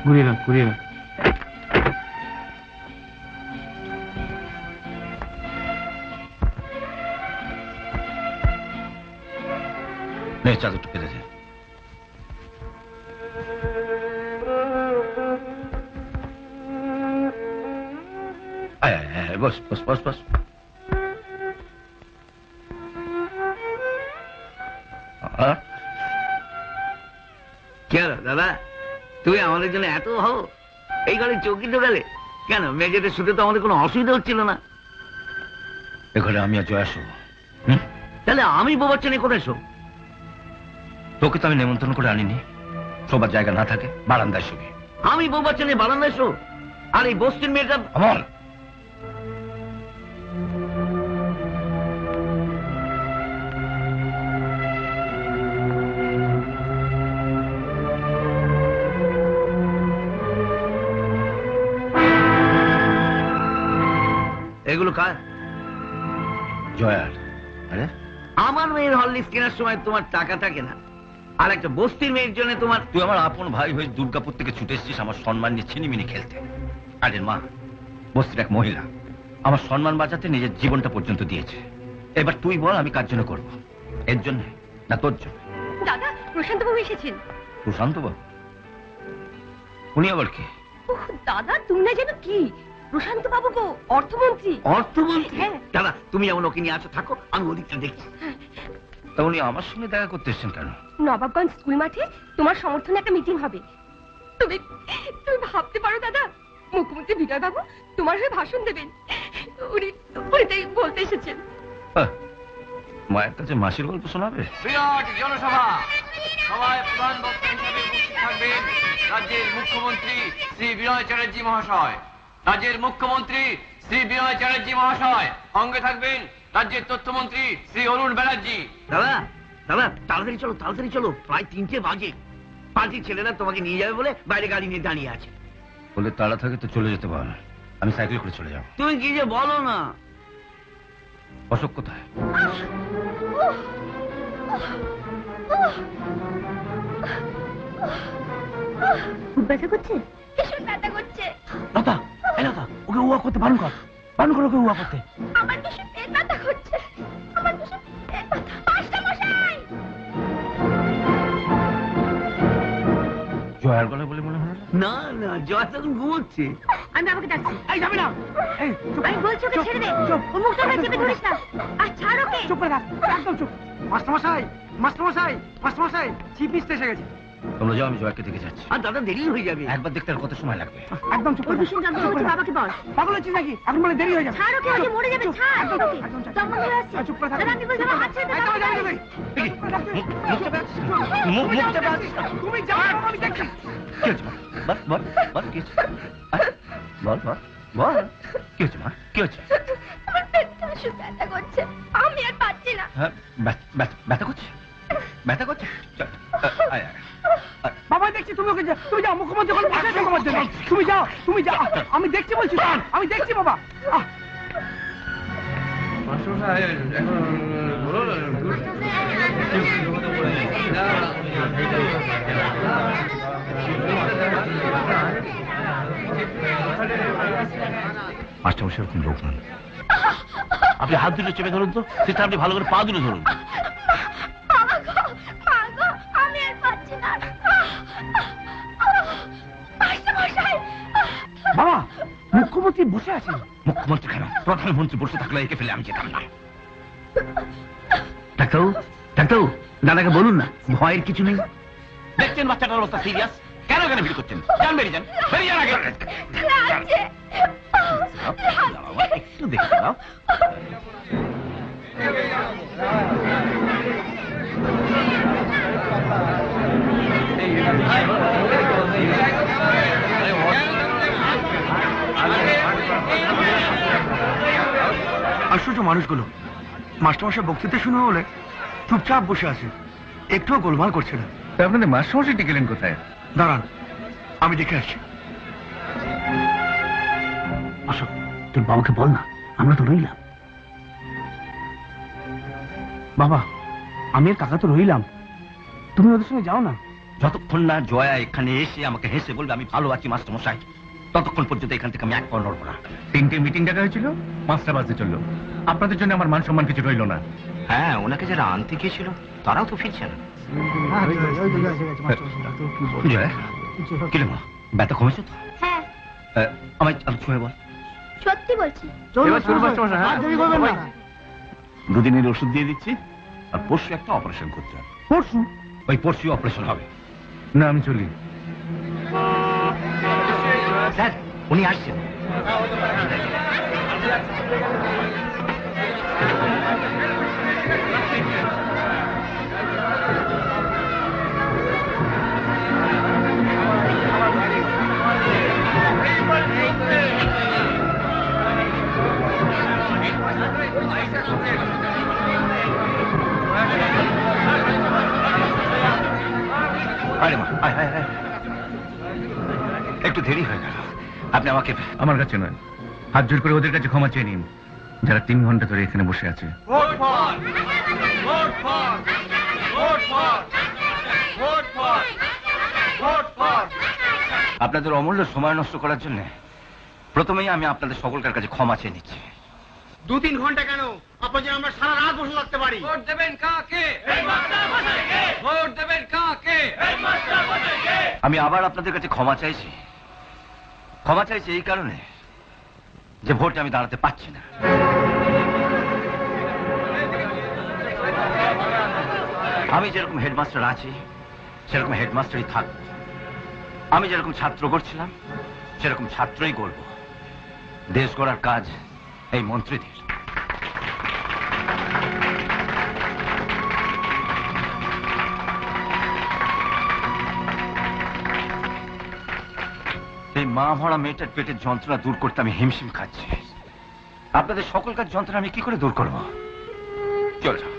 ঘুরিয়ে না, ঘুরিয়ে না। চাদরটা পেতে দে। বস বস বস বস। কেন দাদা, তুমি আমাদের জন্য এত হও? এই ঘরে চৌকি ঢোকালে কেন? মেঝেতে শুতে তো আমাদের কোনো অসুবিধা হচ্ছিল না। এ ঘরে আমি আর জয়া শোবো। তাহলে আমি বোবাচ্চানে কোথায় শোব? তোকে তো আমি নেমন্তন্ন করে আনিনি। শোবার জায়গা না থাকে বারান্দায় শোবে। আমি বোবাচ্চানে বারান্দায় শো? আর এই বস্তির মেয়েটা অমল, এগুলো কার? জয়ার। আরে আমার মেয়ের হরলিক্স কেনার সময় তোমার টাকা থাকে না, আর একটা বস্তির মেয়ের জন্য তোমার। তুই আমার আপন ভাই হয়ে দুর্গাপুর থেকে ছুটে এসেছিস আমার সম্মান নিয়ে ছিনিমিনি খেলতে। আরে মা, বস্তির এক মহিলা আমার সম্মান বাঁচাতে নিজের জীবনটা পর্যন্ত দিয়েছে। এবার তুই বল আমি কার জন্য করবো? এর জন্য না তোর জন্য? দাদা, প্রশান্ত বাবু এসেছেন। প্রশান্ত বাবু? উনি আবার কি? দাদা, তুমি না যেন কি? প্রশান্ত বাবু গো, অর্থমন্ত্রী। অর্থমন্ত্রী? হ্যাঁ। দাদা তুমি যেমন ওকে নিয়ে আসো, থাকো, আমি ওদিকটা দেখছি। তা উনি আমার সঙ্গে দেখা করতে এসছেন কেন? নবাবগঞ্জ স্কুল মাঠে তোমার সমর্থনে একটা মিটিং হবে। তুমি তুমি ভাবতে পারো দাদা, মুখ্যমন্ত্রী বিজয় বাবু তোমার হয়ে ভাষণ দেবেন। উনি উনি তাই বলতে এসেছেন। মায়ের কাছে মাসির গল্প শোনাবে? বিরাট জনসভা সভায় প্রধান বক্তা হিসেবে উপস্থিত থাকবেন রাজ্যের মুখ্যমন্ত্রী শ্রী বিনয় চ্যাটার্জি মহাশয়। রাজ্যের মুখ্যমন্ত্রী শ্রী বিনয় চ্যাটার্জি মহাশয়, সঙ্গে থাকবেন রাজ্যের তথ্যমন্ত্রী শ্রী অরুণ ব্যানার্জি। দাদা দাদা তাড়াতাড়ি চলো, তাড়াতাড়ি চলো, প্রায় 3টে বাজে। পার্টির ছেলেরা তোমাকে নিয়ে যাবে বলে বাইরে গাড়ি নিয়ে দাঁড়িয়ে আছে। বলে তাড়া থাকে তো চলে যেতে পারো, আমি সাইকেল করে চলে যাবো। তুমি কি যে বলো না। অশোক কোথায়? খুব ব্যথা করছে? ভীষণ ব্যথা করছে। লতা, এই লতা, ওকে উয়া করতে বারণ কর, বারণ কর ওকে উয়া করতে। আমার ভীষণ পেট ব্যথা করছে, আমার ভীষণ পেট ব্যথা। মাস্টারমশাই! জয়ার গলা বলে মনে হয় না না, জয় তখন ঘুমোচ্ছে। আমি বাবাকে ডাকছি। এই যাবে না, এই চুপ, আমি বলছি ওকে চুপ, ছেড়ে দে। চুপ। ওর মুখটা চেপে ধরিস না। আর ছাড় ওকে। চুপ করে থাক, একদম চুপ। মাস্টারমশাই, মাস্টারমশাই, মাস্টারমশাই, চিফ মিনিস্টার এসে গেছে। তোমরা যাও, আমি জয়াকে দেখে যাচ্ছি। আর দাদা দেরি হয়ে যাবে। একবার দেখতে আর কত সময় লাগবে? একদম চুপ ওর করে ভীষণ যন্ত্রণা হচ্ছে, বাবাকে বল। পাগল হচ্ছিস নাকি? এখন বলে দেরি হয়ে যাবে। ছাড় ওকে, ওকে মরে যাবে। চুপ, ছাড় একদম ওকে। চুপ, একদম চুপ। জন্ম হয়ে আসছে। চুপ করে থাক। দাদা, আমি বলছি আমার হাত ছেড়ে দে, একদম বাবাকে যাবে, বল। যাবে। মুখ চেপে আছিস কেন? মুখ চেপে আছিস কেন? তুমি যাও, আমি দেখছি। কি হয়েছে মা? বল বল বল, কি হয়েছে? বল বল বল, কি হয়েছে মা? কি হয়েছে? আমার পেটটা ভীষণ ব্যথা করছে, আমি আর পাচ্ছি না। হ্যাঁ, ব্যথা করছে? ব্যথা করছে? চল, আয় আয়। বাবা দেখছি, তুমি ওকে তুমি যাও, মুখ্যমন্ত্রী ওখানে বসে আছে তোমার জন্য। তুমি যাও, তুমি যাও, আমি দেখছি বলছি, আমি দেখছি বাবা। মাস্টারমশাই এরকম লোক নন। আপনি হাত দুটো চেপে ধরুন তো, সেটা আপনি ভালো করে পা দুটো ধরুন। আমি আর পাচ্ছি না। মাস্টারমশাই! বাবা, মুখ্যমন্ত্রী বসে আছেন। মুখ্যমন্ত্রী কেন, প্রধানমন্ত্রী বসে থাকলে একে ফেলে আমি যেতাম না। ডাক্তারবাবু, ডাক্তারবাবু, দাদাকে বলুন না, ভয়ের কিছু নেই। দেখছেন বাচ্চাটার অবস্থা সিরিয়াস, কেন এখানে ভিড় করছেন? যান, বেরিয়ে যান, বেরিয়ে যান আগে। লাগছে। একটু দেখতে দাও। আশ্চর্য মানুষগুলো, মাস্টারমশাই বক্তৃতা শুনে হলে চুপচাপ বসে আছে, একটুও গোলমাল করছে না। আপনাদের মাস্টারমশাই টিকেলেন কোথায়? দাঁড়ান, আমি দেখে আসছি। অশোক, তোর বাবাকে বল না, আমরা তো রইলাম। বাবা, আমি আর কাকা তো রইলাম, তুমি ওদের সঙ্গে যাও না, যতক্ষণ না জয়া এখানে এসে আমাকে হেসে বলবে আমি ভালো আছি মাস্টারমশাই, ততক্ষণ পর্যন্ত এখান থেকে আমি এক পা নড়বো না। 3টে মিটিং ডাকা হয়েছিল, 5টা বাজতে চললো। আপনাদের জন্য আমার মান সম্মান কিছু রইল না। হ্যাঁ, ওনাকে যারা আনতে গিয়েছিল তারাও তো ফিরছে না। জয়া, কি রে মা, ব্যথা কমেছে তো? হ্যাঁ আমায় ছুঁয়ে বল। সত্যি বলছি। দুদিনের ওষুধ দিয়ে দিচ্ছি, আর পরশু একটা অপারেশন করতে হবে। পরশু? ওই পরশু অপারেশন হবে। না, আমি চলি। স্যার, উনি আসছেন। আরে মা, আয়, আয়, আয়। একটু দেরি হয়ে গেল, আপনি আমাকে। আমার কাছে নয়, হাত জোর করে ওদের কাছে ক্ষমা চেয়ে নিন, যারা 3 ঘন্টা ধরে এখানে বসে আছে। আপনাদের অমূল্য সময় নষ্ট করার জন্য প্রথমেই আমি আপনাদের সকলকার কাছে ক্ষমা চেয়ে নিচ্ছি। 2-3 ঘন্টা কেন, আপনার আমরা সারা রাত বসে থাকতে পারি। ভোট দেবেন কাকে? ভোট দেবেন কাকে? আমি আবার আপনাদের কাছে ক্ষমা চাইছি। ক্ষমা চাইছি এই কারণে যে ভোটে আমি দাঁড়াতে পারছি না। আমি যেরকম হেডমাস্টার আছি সেরকম হেডমাস্টারই থাকবো। আমি যেরকম ছাত্র করছিলাম সেরকম ছাত্রই করব। দেশ গড়ার কাজ এই মন্ত্রীদের। এই মা ভরা মেয়েটার পেটের যন্ত্রণা দূর করতে আমি হিমশিম খাচ্ছি। আপনাদের সকলকার যন্ত্রণা আমি কি করে দূর করব? চল যাও।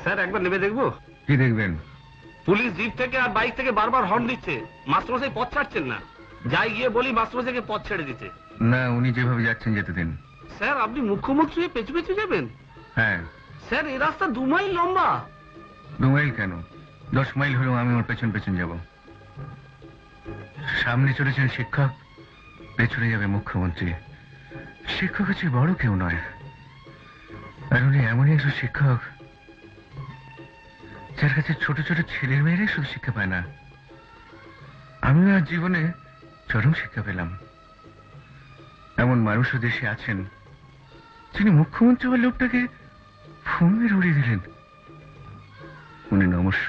স্যার একবার নেমে দেখবো? কি দেখবেন? পুলিশ জিপ থেকে আর বাইক থেকে বারবার হর্ন দিচ্ছে, মাস্টারমশাই পথ ছাড়ছেন না। যাই গিয়ে বলি মাস্টারমশাইকে পথ ছেড়ে দিতে। না, উনি যেভাবে যাচ্ছেন যেতে দিন। স্যার আপনি মুখ্যমন্ত্রী হয়ে পেছু পেছু যাবেন? হ্যাঁ। স্যার এই রাস্তা 2 মাইল লম্বা। 2 মাইল কেন, 10 মাইল হলেও আমি ওর পেছন পেছন যাব। সামনে চলেছেন শিক্ষক, পেছনে যাবে মুখ্যমন্ত্রী। শিক্ষক হচ্ছে বড় কেউ নয়, আর উনি এমনই একজন শিক্ষক যার কাছে ছোট ছোট ছেলের মেয়েরাই শুধু শিক্ষা পায় না। আমিও আজ জীবনে চরম শিক্ষা পেলাম। এমন মানুষও দেশে আছেন যিনি মুখ্যমন্ত্রী হওয়ার লোকটাকে ফোন মেরে উড়িয়ে দিলেন। উনি নমস্য।